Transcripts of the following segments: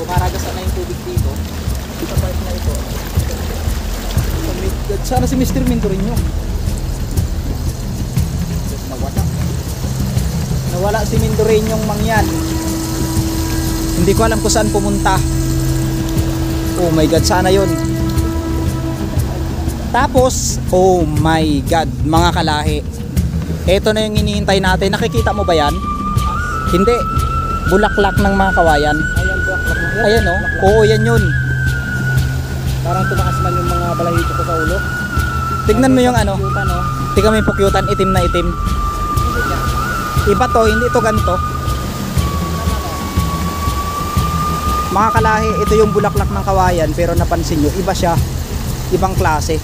Maragasan na yung tubig dito. Sa part na ito. Sana si Mr. Mendoreño. Nawala si Mendoreñong mangyan. Hindi ko alam kung saan pumunta. Oh my god, sana yun. Tapos, oh my god, mga kalahi, ito na yung hinihintay natin. Nakikita mo ba yan? Hindi. Bulaklak ng mga kawayan. Ayan, bulaklak. Ayan o. Oo, yan yun. Parang tumakas man yung mga balahito ko sa ulo. Tignan mo yung ano. Pukyutan, no? Tignan mo yung pukyutan, itim na itim. Iba to, hindi to ganito. Mga kalahi, ito yung bulaklak ng kawayan. Pero napansin nyo, iba siya. Ibang klase.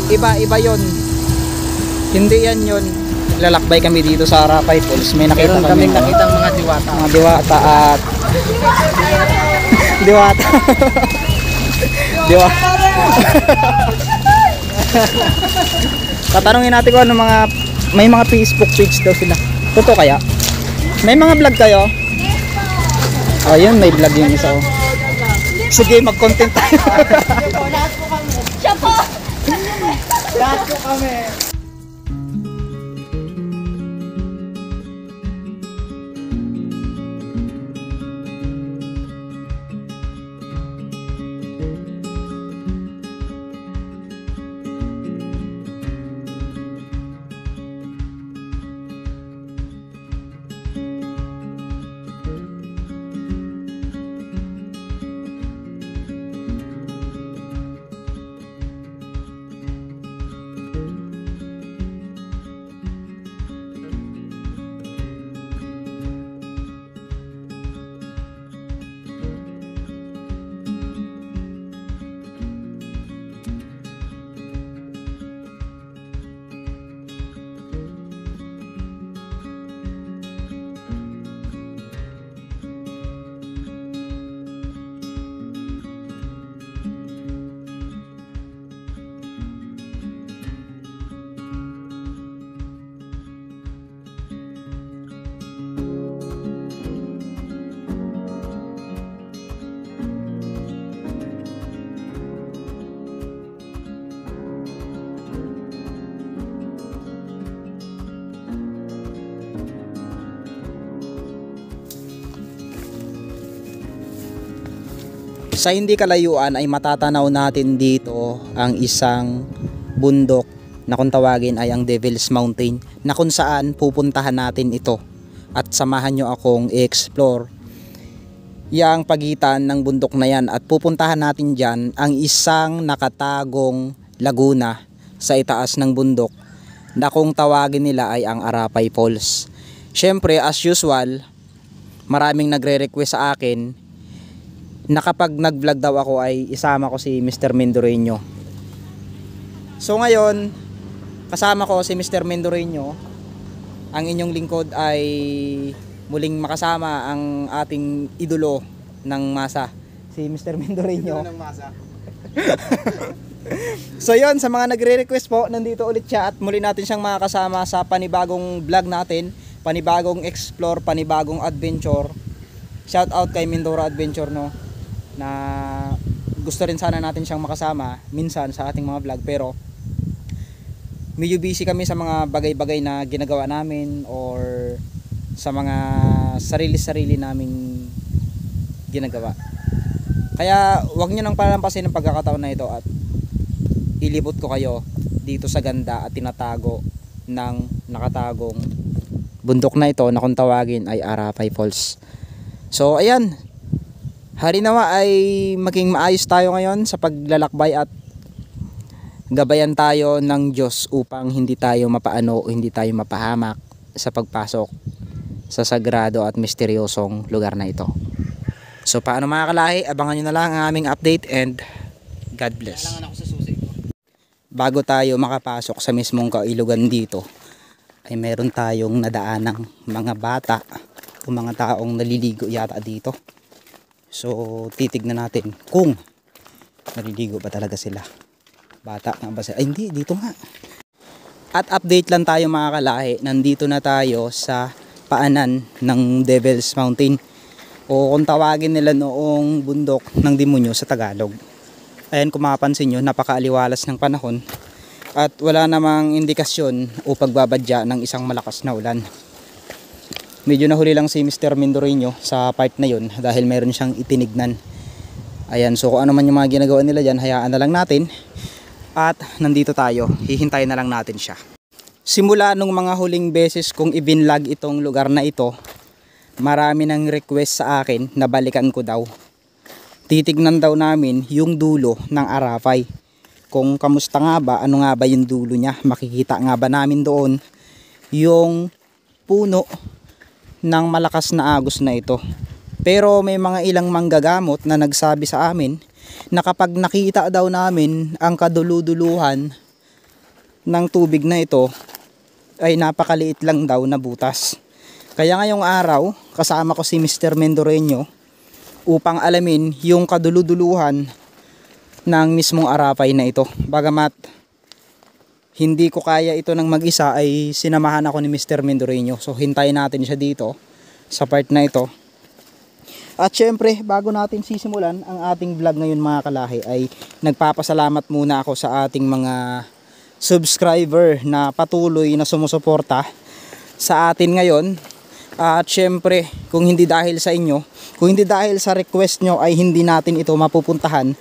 Iba yung Iba yun. Hindi yan yun. Lalakbay kami dito sa Arapay Falls. May nakita kami nakitang mga diwata. Mga diwata at diwata. Diwata. Tatanungin natin kung ano may mga Facebook page daw sila. Totoo kaya? May mga vlog kayo? Ayun, may vlog yung isa. Sige, mag-content tayo. Lahat po kami. Siya po! Lahat po kami. Sa hindi kalayuan ay matatanaw natin dito ang isang bundok na kung tawagin ay ang Devil's Mountain, na kung saan pupuntahan natin ito at samahan nyo akong i-explore yang pagitan ng bundok na yan. At pupuntahan natin dyan ang isang nakatagong laguna sa itaas ng bundok na kung tawagin nila ay ang Arapay Falls. Syempre, as usual, maraming nagre-request sa akin na kapag nag-vlog daw ako ay isama ko si Mr. Mendoreño. So ngayon, kasama ko si Mr. Mendoreño. Ang inyong lingkod ay muling makasama ang ating idolo ng masa, si Mr. Mendoreño. Idolo ng masa. So yun, sa mga nagre-request po, nandito ulit siya at muli natin siyang makakasama sa panibagong vlog natin, panibagong explore, panibagong adventure. Shout out kay Mindoro Adventure, no, na gusto rin sana natin siyang makasama minsan sa ating mga vlog, pero medyo busy kami sa mga bagay-bagay na ginagawa namin or sa mga sarili-sarili naming ginagawa. Kaya wag nyo nang palampasin ang pagkakataon na ito at ilibot ko kayo dito sa ganda at tinatago ng nakatagong bundok na ito na kung tawagin ay Arapay Falls. So ayan, harinawa ay maging maayos tayo ngayon sa paglalakbay at gabayan tayo ng Diyos upang hindi tayo mapaano o hindi tayo mapahamak sa pagpasok sa sagrado at misteryosong lugar na ito. So paano mga kalahi, abangan nyo na lang ang aming update and God bless. Kailangan ako sa susi ko. Bago tayo makapasok sa mismong kailugan dito ay meron tayong nadaanang mga bata o mga taong naliligo yata dito. So titignan natin kung naliligo ba talaga sila. Bata nga ba sila? Ay hindi, dito nga. At update lang tayo mga kalahi. Nandito na tayo sa paanan ng Devil's Mountain, o kung tawagin nila noong bundok ng demonyo sa Tagalog. Ayan, kung mapapansin nyo, napakaaliwalas ng panahon at wala namang indikasyon o pagbabadya ng isang malakas na ulan. Medyo nahuli lang si Mr. Mendoreño sa part na yun dahil mayroon siyang itinignan. Ayan, so kung ano man yung mga ginagawa nila dyan, hayaan na lang natin. At nandito tayo, hihintayin na lang natin siya. Simula nung mga huling beses kong ibinlog itong lugar na ito, marami nang request sa akin na balikan ko daw. Titignan daw namin yung dulo ng Arapay. Kung kamusta nga ba, ano nga ba yung dulo niya. Makikita nga ba namin doon yung puno ng malakas na agos na ito. Pero may mga ilang manggagamot na nagsabi sa amin na kapag nakita daw namin ang kaduluduluhan ng tubig na ito ay napakaliit lang daw na butas. Kaya ngayong araw kasama ko si Mr. Mendoreño upang alamin yung kaduluduluhan ng mismong Arapay na ito. Bagamat hindi ko kaya ito ng mag-isa, ay sinamahan ako ni Mr. Mendoreño. So hintayin natin siya dito sa part na ito. At syempre, bago natin sisimulan ang ating vlog ngayon mga kalahi, ay nagpapasalamat muna ako sa ating mga subscriber na patuloy na sumusuporta sa atin ngayon. At syempre, kung hindi dahil sa inyo, kung hindi dahil sa request nyo, ay hindi natin ito mapupuntahan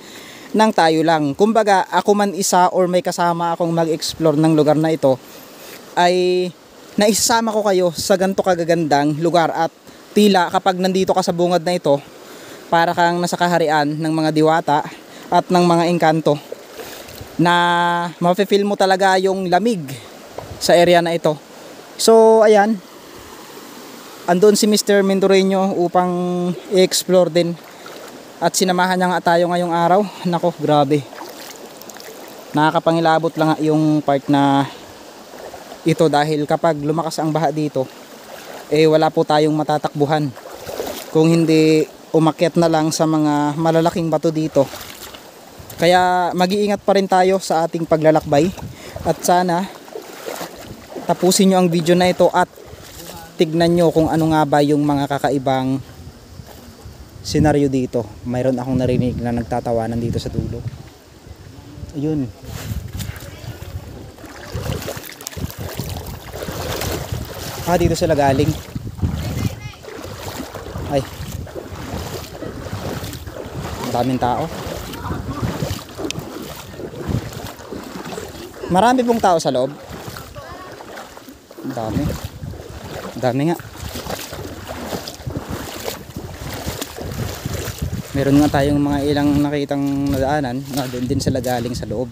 ng tayo lang. Kumbaga, ako man isa or may kasama akong mag-explore ng lugar na ito, ay naisasama ko kayo sa ganito kagagandang lugar. At tila kapag nandito ka sa bungad na ito, para kang nasa kaharian ng mga diwata at ng mga engkanto, na mafe-feel mo talaga yung lamig sa area na ito. So ayan, andun si Mr. Mendoreño upang i-explore din. At sinamahan niya nga tayo ngayong araw. Nako, grabe. Nakakapangilabot lang yung part na ito dahil kapag lumakas ang baha dito, wala po tayong matatakbuhan. Kung hindi umakyat na lang sa mga malalaking bato dito. Kaya mag-iingat pa rin tayo sa ating paglalakbay. At sana tapusin nyo ang video na ito at tignan nyo kung ano nga ba yung mga kakaibang senaryo dito. Mayroon akong narinig na nagtatawanan dito sa dulo. Ayun. Dito sila galing. Ay. Daming tao. Marami pong tao sa loob. Dami. Dami nga. Meron nga tayong mga ilang nakitang nadaanan na doon din sila galing sa loob.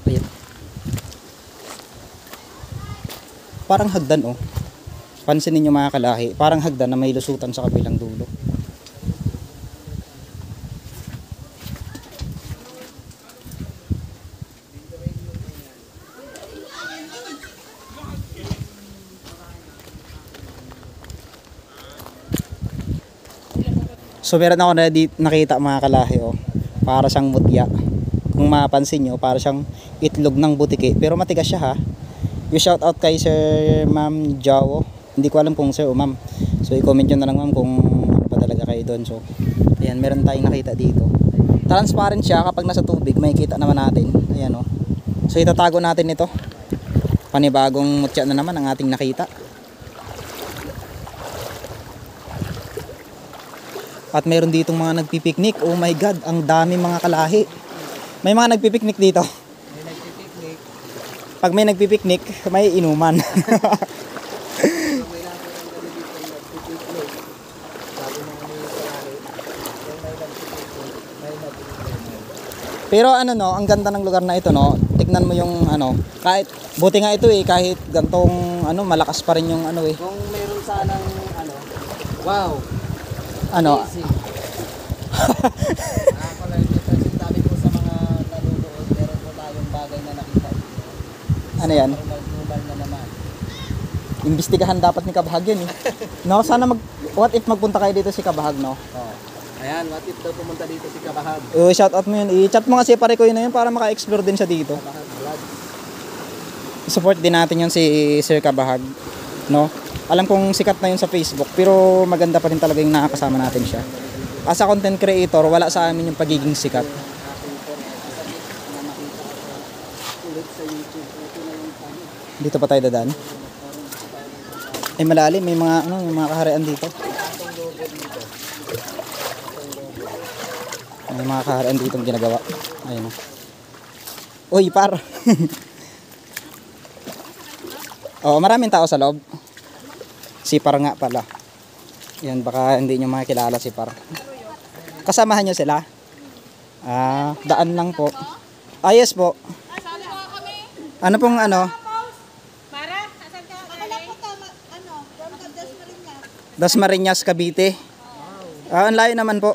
Ayan. Parang hagdan oh. Pansinin nyo mga kalahi, parang hagdan na may lusutan sa kabilang dulo. So meron ako nakita mga kalahi oh. Para siyang mutya. Kung mapapansin nyo, para siyang itlog ng butiki. Pero matigas siya ha. You shout out kay Sir Ma'am Jawo. Hindi ko alam kung sir o ma'am. So i-comment nyo na lang ma'am kung ano pa talaga kayo doon. So ayan, meron tayong nakita dito. Transparent siya, kapag nasa tubig makikita naman natin. Ayan oh. So itatago natin ito. Panibagong mutya na naman ang ating nakita. At meron ditong mga nagpipiknik. Oh my god, ang dami mga kalahi. May mga nagpipiknik dito. May nagpipiknik. Pag may nagpipiknik, may inuman. Pero ano no, ang ganda ng lugar na ito no. Tignan mo yung ano, kahit buti nga ito kahit gantong ano, malakas pa rin yung ano Kung meron sanang ano, wow. Ano? Sabi ko sa mga nanonood, meron po tayong bagay na nakita. Ano yan? Normal na naman. Imbestigahan dapat ni Kabahag yun eh. No, sana what if magpunta kayo dito si Kabahag no? Oh. Ayan, what if daw pumunta dito si Kabahag? Shout out mo yun. I-chat mo kasi pare ko yun na yun para maka-explore din siya dito. Kabahag vlog. I-support din natin yun si Sir Kabahag. No? Alam kong sikat na yun sa Facebook, pero maganda pa rin talaga yung nakakasama natin siya. As a content creator, wala sa amin yung pagiging sikat. Dito pa tayo dadaan. Ay malalim, may mga ano, may mga kaharian dito. May mga kaharian dito ginagawa. Ayun. Uy, par. Oh, maraming tao sa loob. Si Par nga pala. Yan, baka hindi nyo makikilala si Par. Kasamahan nyo sila? Ah, daan lang po. Ah, yes po. Ano pong ano? Para, asan ka? Akala ko tama, ano, from Dasmariñas. Dasmariñas, Cavite. Ah, ang layo naman po.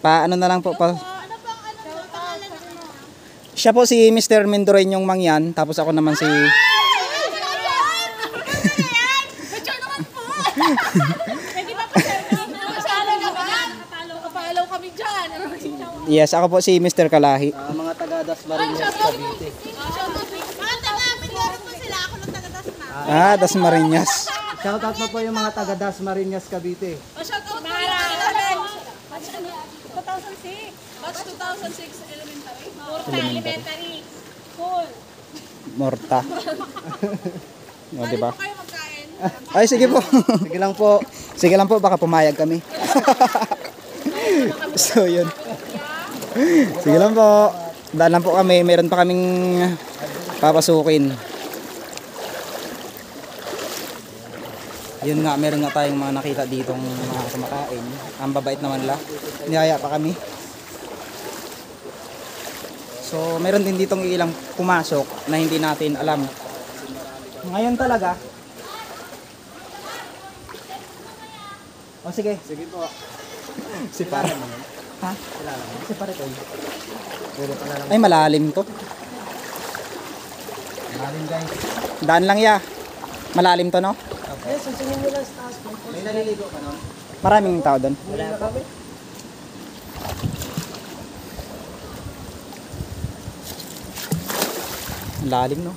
Paano na lang po pa. Ano bang pangalan mo? Siya po si Mr. Mendoreñong Mangyan, tapos ako naman si Pwede ba pa sir? Kapalaw kami dyan. yes, ako po si Mr. Kalahi. Mga taga Dasmariñas, Cavite. Mga taga, meron po sila. Ako ng taga Dasma. Ah, Dasmariñas. Shoutout mo po yung mga taga Dasmariñas, Cavite. O, shout out mo. Batch 2006. Batch 2006 elementary. Porta elementary. Cool. Morta. O, diba? Kayo magkain. Ay, sige po. Sige lang po. Sige lang po, baka pumayag kami. So, yun. Sige lang po. Daan lang po kami. Meron pa kaming papasukin. Yun nga, meron nga tayong mga nakita ditong mga kumakain. Ang babait naman la. Niyaya pa kami. So, meron din ditong ilang pumasok na hindi natin alam. Ngayon talaga. O sige. Sige po. Si Par. Ha? Kilala mo? Si Par ito. Puro pala lang. Ay, malalim to. Maraming guys. Daan lang ya. Malalim to, no? Yes, susungin nyo lang sa taas. May naliligo ka nun? Maraming tao doon. Wala pa. Lalim, no?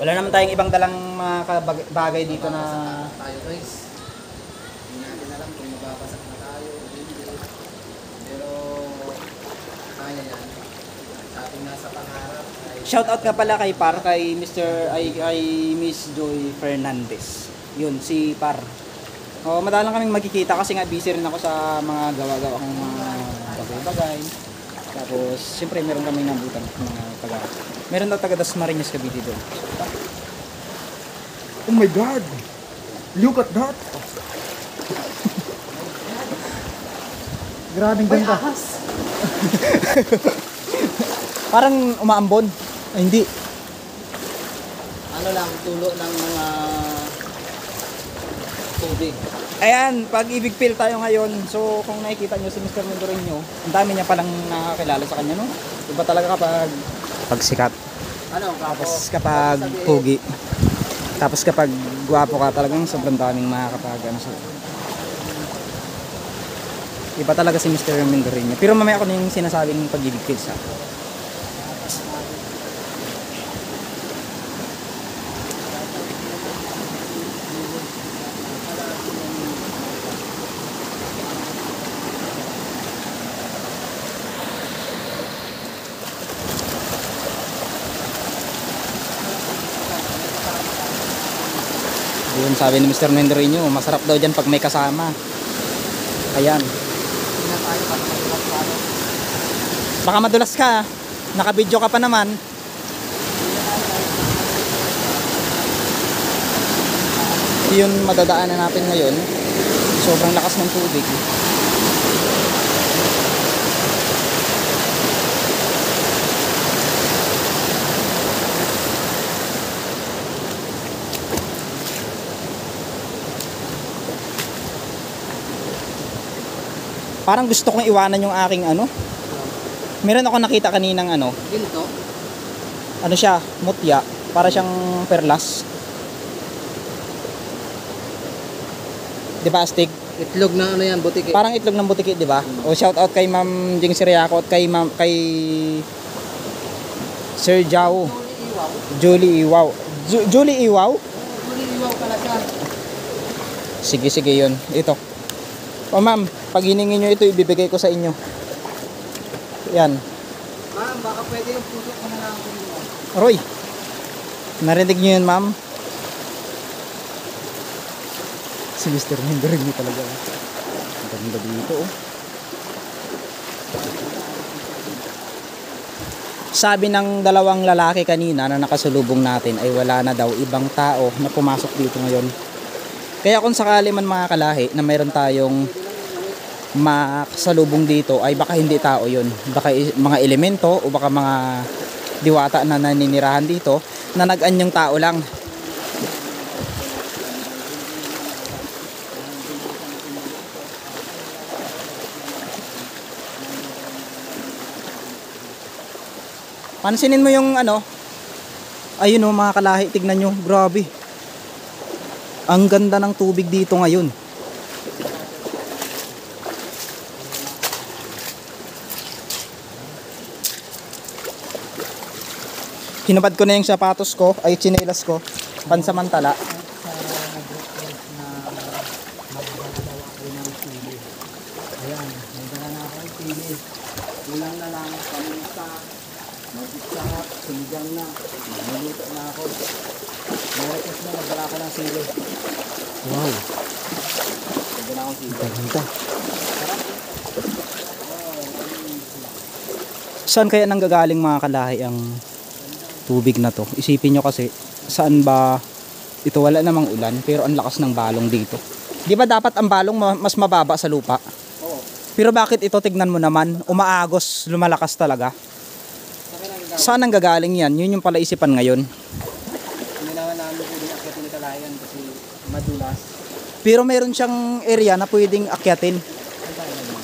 Wala naman tayong ibang dalang mga bagay dito na Tayo guys. Hindi natin alam kung mababasak na tayo. Hindi. Pero kaya yan. Sa ating nasa pangarap ay shout out nga pala kay Par, kay kay Miss Joy Fernandez. Yun, si Par. Oh, madalang kaming magkikita kasi nga busy rin ako sa mga gawa-gawa kong mga bagay-bagay. Tapos, siyempre meron kaming nabutan mga taga. Meron daw taga Dasmariñas Cavite doon. Oh my God! Look at that! Grabing ganda. Parang umaambon. Ay, hindi. ano lang, tulo ng mga tubig. Ayan, pag-ibig feel tayo ngayon. So, kung nakikita nyo si Mr. Mendoreño, ang dami niya palang nakakilala sa kanya, no? Iba talaga kapag sikat. Ano, Tapos kapag pugi. Tapos kapag gwapo ka, talagang sobrang daming makakapag ano sa. Iba talaga si Mr. Mendoreño. Pero mamaya ako na yung sinasabing pag-ibig feel sa. Yun sabi ni Mr. Mendoreño, masarap daw dyan pag may kasama. Ayan. Baka madulas ka. Naka-video ka pa naman. Yun madadaanan natin ngayon. Sobrang lakas ng tubig. Parang gusto kong iwanan yung aking ano. Meron ako nakita kaninang ano. ginto. Ano siya, mutya. Para siyang perlas. Di ba, astig? Itlog na ano yan, butik. Parang itlog ng butiki, di ba? O shout out kay Ma'am Jing Siriaco at kay Sir Jao. Iwaw. Julie Iwaw. Julie Iwaw? Julie Iwaw talaga. Sige, sige yun. Ito. O ma'am, pag hiningi nyo ito, ibibigay ko sa inyo. Yan. Ma'am, baka pwede yung puso ko na lang mo. Roy, narinig nyo yun ma'am? Si Mr. Mendorin nyo talaga. Ang ganda dito oh. Sabi ng dalawang lalaki kanina na nakasulubong natin ay wala na daw ibang tao na pumasok dito ngayon. Kaya kung sakali man mga kalahi na mayroon tayong makasalubong dito ay baka hindi tao yun. Baka mga elemento o baka mga diwata na naninirahan dito na nag-anyong tao lang. Pansinin mo yung ano. Ayun oh mga kalahi, tignan nyo, grabe. Ang ganda ng tubig dito ngayon. Hinubad ko na yung sapatos ko, ay tsinelas ko, pansamantala. Ayan, may dala na ako ng sili. Kulang na lang, paminta, mag-isarap, sinigang na, maluto na ako. Marites na, nagdala ko ng sili. Wow, Nagdala akong sili. ganda. Saan kaya nanggagaling mga kalahi ang tubig na to? Isipin nyo kasi, saan ba ito wala namang ulan pero ang lakas ng balong dito. Di ba dapat ang balong mas mababa sa lupa? Oo. Pero bakit ito tignan mo naman, umaagos, lumalakas talaga. Saan ang gagaling yan? Yun yung pala isipan ngayon. Hindi naman namin pwedeng akyatin ni Kalayan kasi madulas. Pero meron siyang area na pwedeng akyatin. Ang tayo naman.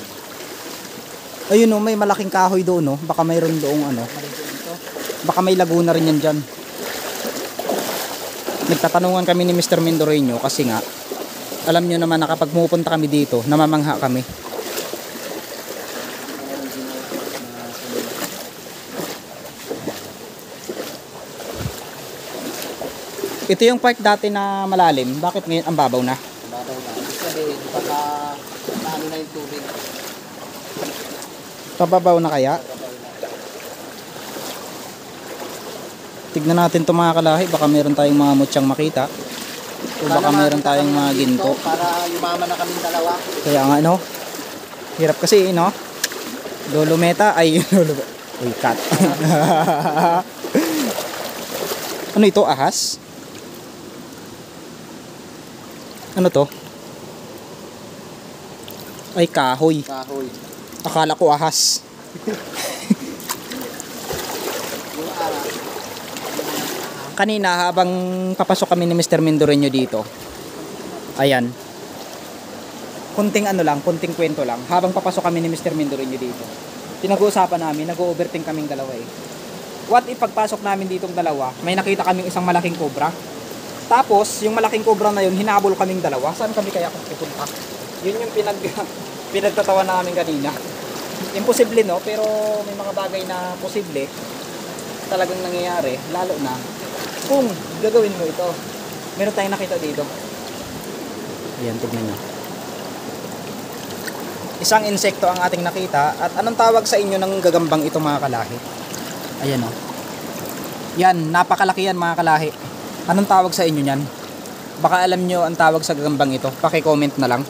Ayun oh, may malaking kahoy doon oh. Baka mayroon doong ano. Baka may laguna rin yan dyan. Nagtatanungan kami ni Mr. Mendoreño kasi nga alam nyo naman na kapag pumupunta kami dito, namamangha kami. Ito yung part dati na malalim. Bakit ngayon ang babaw na? Babaw na. Kasi baka naano na yung tubig. Pababaw na kaya? Tignan natin ito mga kalahi. Baka meron tayong mga mutsyang makita. O baka meron tayong mga ginto. Para yumaman na kaming dalawa. Kaya nga no. Hirap kasi no. Dolometa ay uy cut. Ano ito, ahas? Ano to? Ay kahoy. Kahoy. Akala ko ahas. Yung ara. Kanina habang papasok kami ni Mr. Mendoreño dito. Ayan. Kunting ano lang, kunting kwento lang. Habang papasok kami ni Mr. Mendoreño dito. Pinag-uusapan namin, nag-overthink kaming dalawa eh. What if pagpasok namin ditong dalawa, may nakita kaming isang malaking cobra. Tapos, yung malaking cobra na yun, hinabol kaming dalawa. Saan kami kaya pupunta? Yun yung pinagtatawa namin kanina. Imposible no, pero may mga bagay na posible talagang nangyayari, lalo na kung gagawin mo ito. Meron tayong nakita dito. Ayan, tignan nyo. Isang insekto ang ating nakita. At anong tawag sa inyo ng gagambang ito mga kalahi? Ayan o. Yan, napakalaki yan mga kalahi. Anong tawag sa inyo yan? Baka alam nyo ang tawag sa gagambang ito. Paki-comment na lang.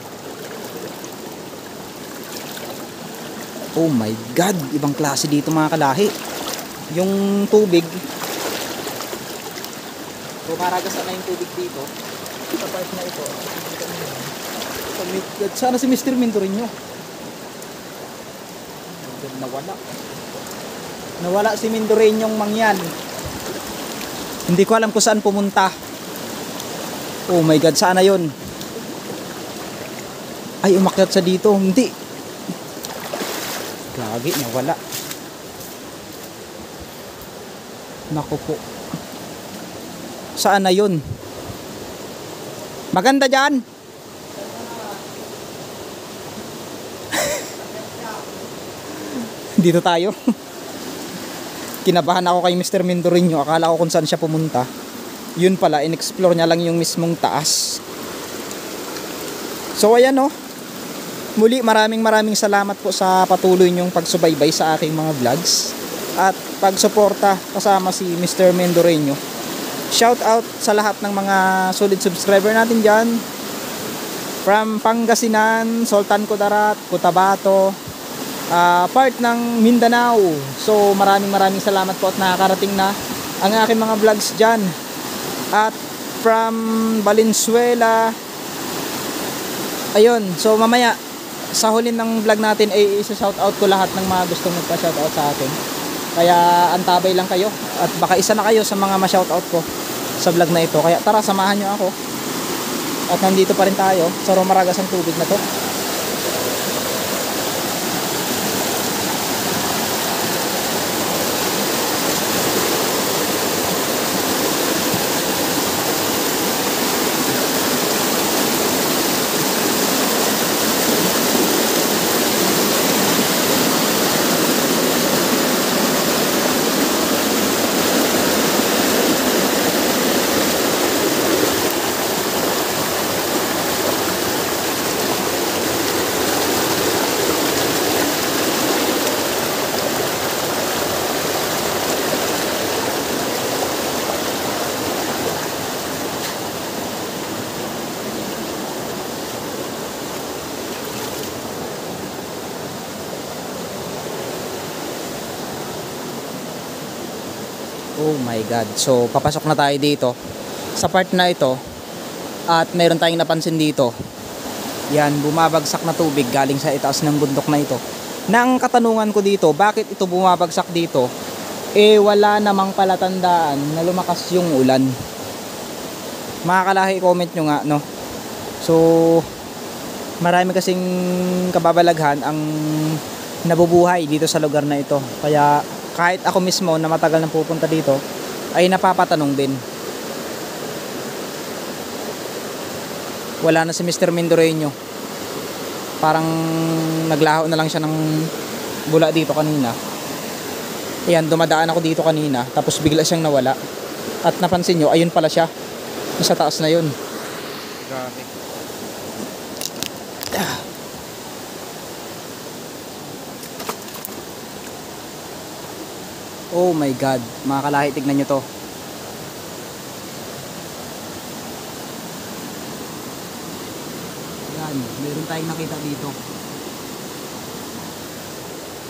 Oh my God, ibang klase dito mga kalahi. Yung tubig, pumaragasan na yung tubig dito. Sa part na ito. Oh my God, sana si Mr. Mendoreño. Nawala. Nawala si Mendoreñong mangyan. Hindi ko alam kung saan pumunta. Oh my God, sana yun? Ay, umakyat sa dito. Hindi. Gagi, nawala. Naku po. Saan na yun? Maganda dyan. Dito tayo. Kinabahan ako kay Mr. Mendoreño, akala ko kung saan siya pumunta. Yun pala, in-explore niya lang yung mismong taas. So ayan, no. Muli, maraming salamat po sa patuloy niyong pagsubaybay sa aking mga vlogs at pagsuporta kasama si Mr. Mendoreño. Shout out sa lahat ng mga solid subscriber natin dyan. From Pangasinan, Sultan Kudarat, Cotabato, part ng Mindanao. So maraming salamat po at nakakarating na ang aking mga vlogs dyan. At from Valenzuela, ayun, so mamaya sa huli ng vlog natin ay isa-shoutout ko lahat ng mga gustong magpa-shoutout sa akin. Kaya antabay lang kayo at baka isa na kayo sa mga ma-shoutout ko sa vlog na ito. Kaya tara, samahan nyo ako. At nandito pa rin tayo sa Romaragas ang tubig na to. Oh my God. So, papasok na tayo dito sa part na ito at mayroon tayong napansin dito. Yan, bumabagsak na tubig galing sa itaas ng bundok na ito. Nang katanungan ko dito, bakit ito bumabagsak dito? Eh, wala namang palatandaan na lumakas yung ulan. Mga kalahi, comment nyo nga, no? So, marami kasing kababalaghan ang nabubuhay dito sa lugar na ito. Kaya, kahit ako mismo na matagal nang pupunta dito ay napapatanong din. Wala na si Mr. Mendoreño. Parang naglaho na lang siya ng bula dito kanina. Ayan, dumadaan ako dito kanina tapos bigla siyang nawala. At napansin nyo, ayun pala siya. Sa taas na yun. Grabe. Oh my God, mga kalahi, tignan nyo to. Yan, meron tayong nakita dito.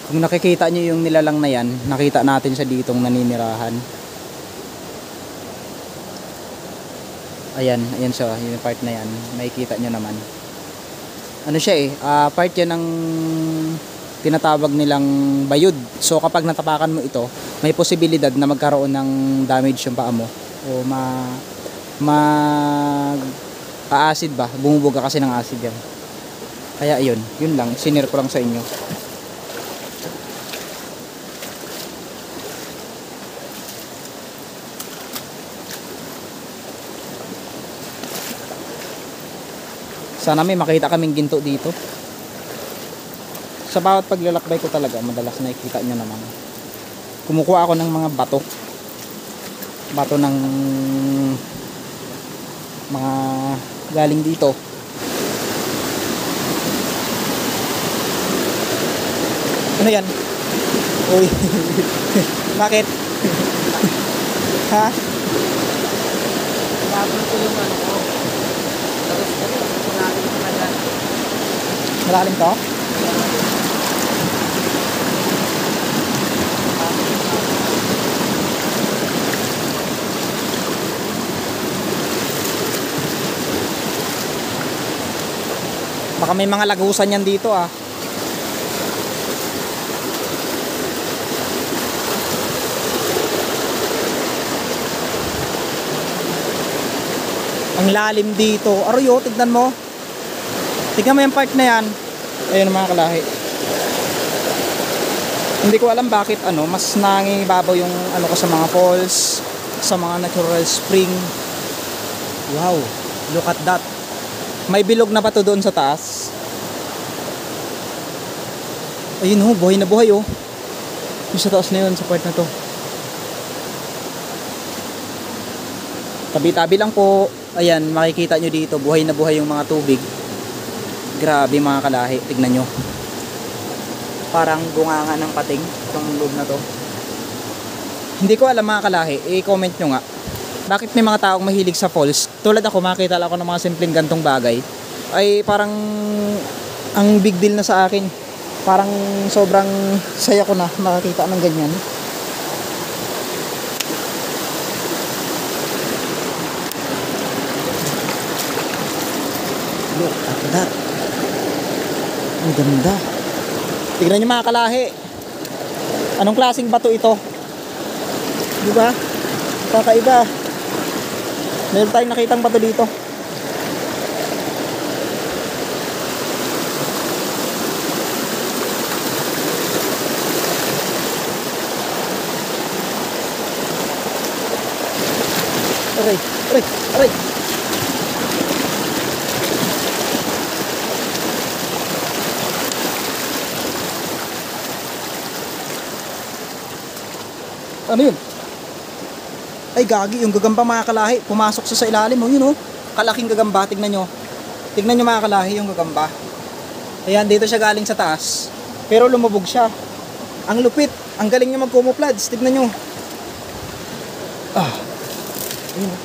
Kung nakikita nyo yung nilalang na yan, nakita natin siya ditong naninirahan. Ayan, ayan siya, yung part na yan, makikita nyo naman. Ano siya eh, part yan ng tinatawag nilang bayud. So kapag natapakan mo ito, may posibilidad na magkaroon ng damage yung paa mo o acid ba, bumubuga kasi ng acid yan. Kaya yun lang, sinare ko lang sa inyo. Sana may makita kaming ginto dito. Sa bawat paglalakbay ko talaga, madalas nakikita nyo naman. Kumukuha ako ng mga bato. Bato ng mga galing dito. Ano yan? Uy. Bakit? Ha? Tapos ko yung ano ko. Tapos ko yung malalim ko na yan. Malalim to? Baka may mga lagusan yan dito ah. Ang lalim dito. Aroyo, tignan mo. Tignan mo yung part na yan. Ayun mga kalahi. Hindi ko alam bakit mas nangingibabaw yung ko sa mga falls, sa mga natural spring. Wow, look at that. May bilog na ba to doon sa taas? Ayun buhay na buhay oh. Yung sa taas na yun, sa part na to. Tabi-tabi lang po. Ayan, makikita nyo dito, buhay na buhay yung mga tubig. Grabe mga kalahi, tignan nyo. Parang bunganga ng pating itong loob na to. Hindi ko alam mga kalahi, i-comment nyo nga. Bakit may mga taong mahilig sa falls? Tulad ako, makita lang ako ng mga simpleng gantong bagay. Ay parang ang big deal na sa akin. Parang sobrang saya ko na makakita ng ganyan. Look at that. Ang ganda. Tignan nyo mga kalahi. Anong klaseng bato ito? Diba? Kakaiba. Meron tayong nakitang bato dito. Aray, aray, aray. Ano yun? Ay gagi, yung gagamba mga kalahi, pumasok sa ilalim mo, yun oh. Kalaking gagamba, tignan nyo. Tignan nyo mga kalahi yung gagamba. Ayan, dito siya galing sa taas. Pero lumubog siya. Ang lupit, ang galing niya mag-camouflage, tignan nyo. Ah. Ayun oh.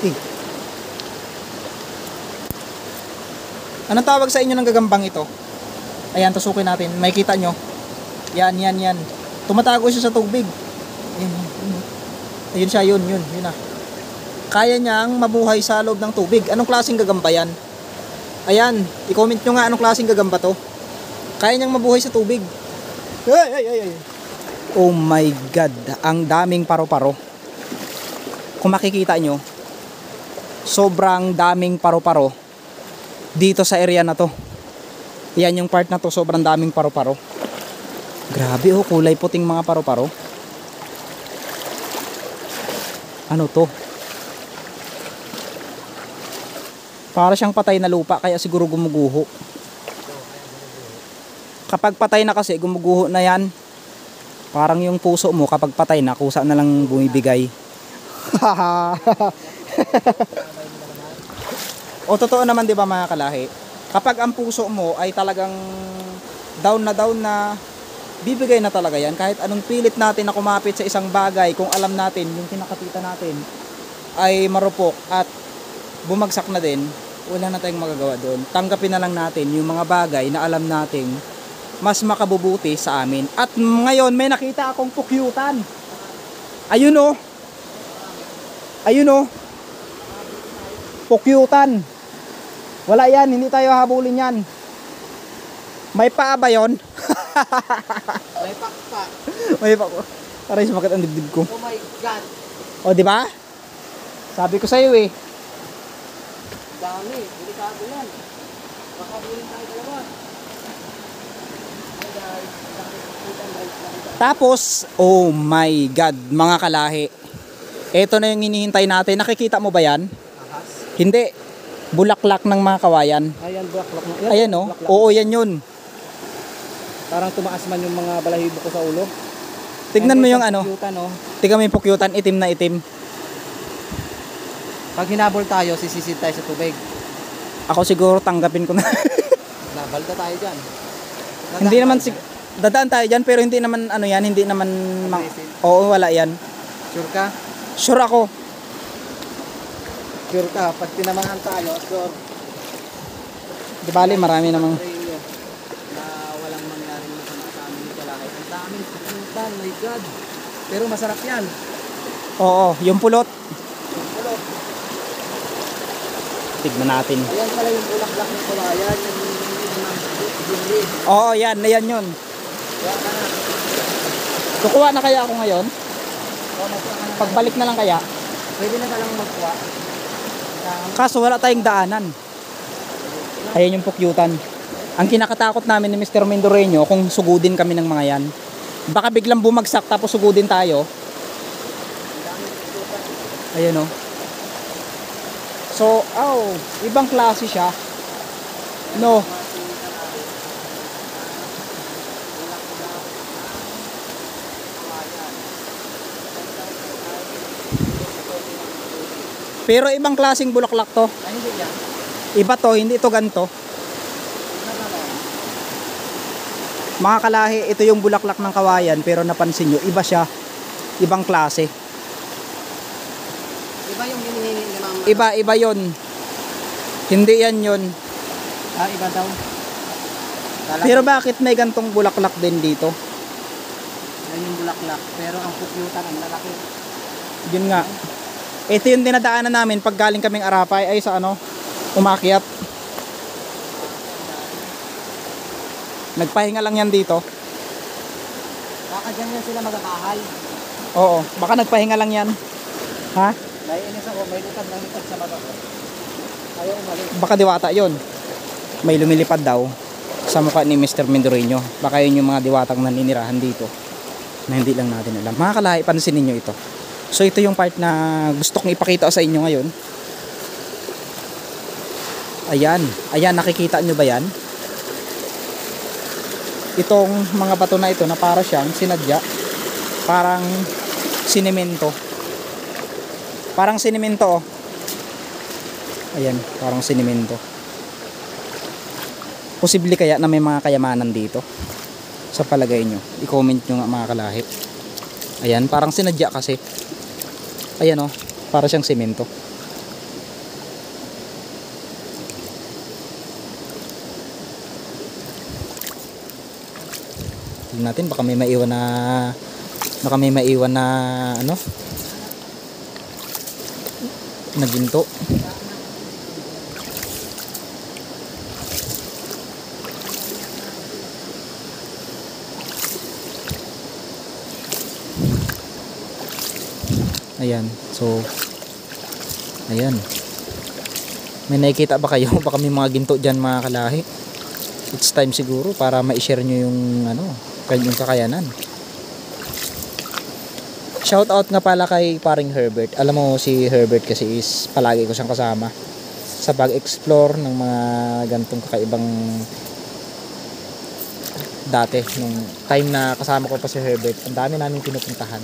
Eh. Anong tawag sa inyo ng gagambang ito? Ayan, tusukin natin, makikita nyo. Yan, yan, yan. Tumatago siya sa tubig. Ayun, ayun. Ayun siya, yun na. Kaya niyang mabuhay sa loob ng tubig. Anong klaseng gagamba yan? Ayan, i-comment nyo nga anong klaseng gagamba to. Kaya niyang mabuhay sa tubig. Ay, ay, ay, ay. Oh my God, ang daming paro-paro. Kung makikita nyo, sobrang daming paro-paro dito sa area na to. Yan yung part na to, sobrang daming paro-paro. Grabe oh, kulay puting mga paro-paro. Ano to? Para siyang patay na lupa, kaya siguro gumuguho. Kapag patay na kasi, gumuguho na yan. Parang yung puso mo, kapag patay na, kusa na lang bumibigay. O totoo naman 'di ba mga kalahi? Kapag ang puso mo ay talagang down na, bibigay na talaga yan. Kahit anong pilit natin na kumapit sa isang bagay, kung alam natin yung kinakapita natin ay marupok at bumagsak na din, wala na tayong magagawa doon. Tanggapin na lang natin yung mga bagay na alam nating mas makabubuti sa amin. At ngayon may nakita akong pukyutan. Ayun oh. Ayun oh. Pukyutan. Wala yan, hindi tayo habulin yan. May paa ba yun? May pakpak. May paa. Aray, sumakit ang dibdib ko. Oh my God. O, di ba? Sabi ko sa iyo eh. Dami. Delikado yan. Baka bulin tayo dalawa. Hey guys. Tapos, oh my God, mga kalahi. Ito na yung hinihintay natin. Nakikita mo ba yan? Ahas. Hindi. Bulaklak ng mga kawayan. Ayan, bulaklak na. Ayan oh. Oo, yan yun. Parang tumaas man yung mga balahibo ko sa ulo. Tignan mo yung ano. Pukyutan, oh. Tignan mo yung pukyutan, itim na itim. Pag hinabol tayo, sisisid tayo sa tubig. Ako siguro tanggapin ko na. Nabalda tayo dyan. Hindi naman dadaan tayo dyan, pero hindi naman ano yan, hindi naman oo, wala yan. Sure ka? Sure ako. Sure ka. Pag tinamaan tayo, sure. Di bali, marami namang. Na walang mangyaring masama sa amin ni Kalahi. Ang daming pukyutan, my God. Pero masarap yan. Oo, yung pulot. Yung pulot. Tignan natin. Ayan pala yung bulaklak ng kulayan. Yung gili. Oo, yan yun. Kaya ka na. Kukuha na kaya ako ngayon? O, magkuha ka na. Pagbalik na lang kaya? Pwede na palang magkuha. Kaso wala tayong daanan. Ayan yung pukyutan. Ang kinakatakot namin ni Mr. Mendoreño kung sugudin kami ng mga yan. Baka biglang bumagsak tapos sugudin tayo. Ayan o. So, ibang klase siya. No. Pero ibang klaseng bulaklak to. Ay, hindi yan. Iba to, hindi ito ganito. Mga kalahi, ito yung bulaklak ng kawayan, pero napansin nyo, iba siya. Ibang klase. Iba yung hinihingi ni mama. Iba yon. Hindi yan yun. Iba daw. Pero bakit may gantong bulaklak din dito? Yan yung bulaklak. Pero ang pukyutan ang lalaki. Yun nga. Ito yung dinadaanan namin pag galing kaming Arapay ay sa ano, umakyat. Nagpahinga lang yan dito. Baka dyan yan sila magkakahay. Oo, baka nagpahinga lang yan. Ha? Naiinis ako, may lipad ng lipad sa baba ko. Ayaw umalis. Baka diwata yon. May lumilipad daw sa mukha ni Mr. Mendoreño. Baka yun yung mga diwatang naninirahan dito na hindi lang natin alam. Mga kalahi, pansinin nyo ito. So ito yung part na gusto kong ipakita sa inyo ngayon. Ayan. Ayan, nakikita nyo ba yan? Itong mga bato na ito na para siyang sinadya. Parang sinemento. Parang sinemento, oh. Ayan, parang sinemento. Posible kaya na may mga kayamanan dito? Sa palagay nyo. I-comment nyo nga mga kalahi. Ayan, parang sinadya kasi. Ayan, oh. Para siyang semento. Tingnan natin, baka may maiwan na ano? Na ginto. Ayan, so ayan. May nakikita ba kayo? Baka may mga ginto dyan mga kalahi. It's time siguro para ma-share nyo yung ano, yung kakayanan. Shout out nga pala kay paring Herbert. Alam mo si Herbert kasi is palagi ko siyang kasama sa pag-explore ng mga gantong kakaibang dati. Nung time na kasama ko pa si Herbert, ang dami namin pinupuntahan.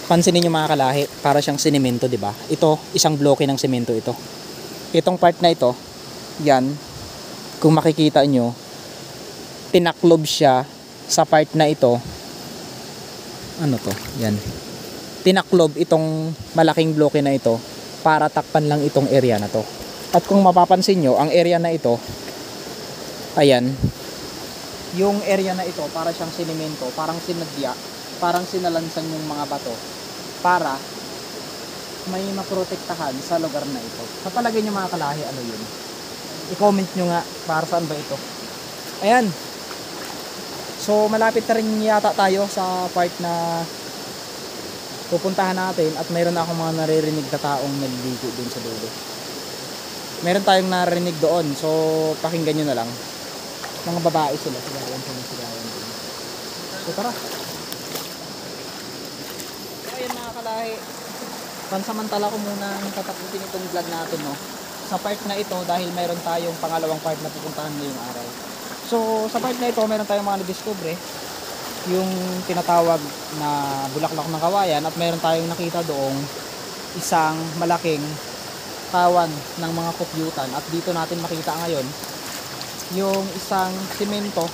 Pansinin niyo mga kalahi, para siyang sinemento, 'di ba? Ito, isang bloke ng semento ito. Itong part na ito, 'yan. Kung makikita niyo, tinaklob siya sa part na ito. Ano to? 'Yan. Tinaklob itong malaking bloke na ito para takpan lang itong area na to. At kung mapapansin niyo, ang area na ito, ayan. Yung area na ito, para siyang sinemento, parang sinadya, parang sinalansan yung mga bato para may maprotektahan sa lugar na ito. Sa palagay nyo mga kalahi, ano yun? I-comment nyo nga para saan ba ito. Ayan. So malapit na rin yata tayo sa part na pupuntahan natin at mayroon akong mga naririnig na taong naliligo dun sa dulo. Meron tayong narinig doon, so pakinggan nyo na lang. Mga babae sila, sigawan din. So tara. Ayun mga kalahi, pansamantala ko muna tatapusin itong vlog natin, no? Sa part na ito, dahil mayroon tayong pangalawang part na pupuntahan ngayong araw. So sa part na ito, mayroon tayong mga nadiscover, yung tinatawag na bulaklak ng kawayan, at mayroon tayong nakita doong isang malaking kawan ng mga kopyutan. At dito natin makita ngayon yung isang simento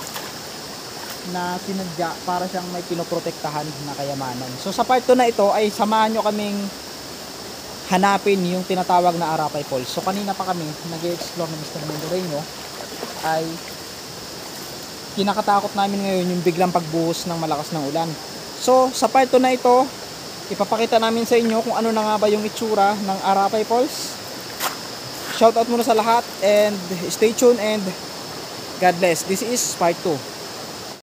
na sinadya para siyang may pinoprotektahan na kayamanan. So sa part 2 na ito ay samahan nyo kaming hanapin yung tinatawag na Arapay Falls. So kanina pa kami nag-explore ng Mr. Mendoreño, ay kinakatakot namin ngayon yung biglang pagbuhos ng malakas ng ulan. So sa part 2 na ito, ipapakita namin sa inyo kung ano na nga ba yung itsura ng Arapay Falls. Shoutout muna sa lahat and stay tuned and God bless. This is part 2.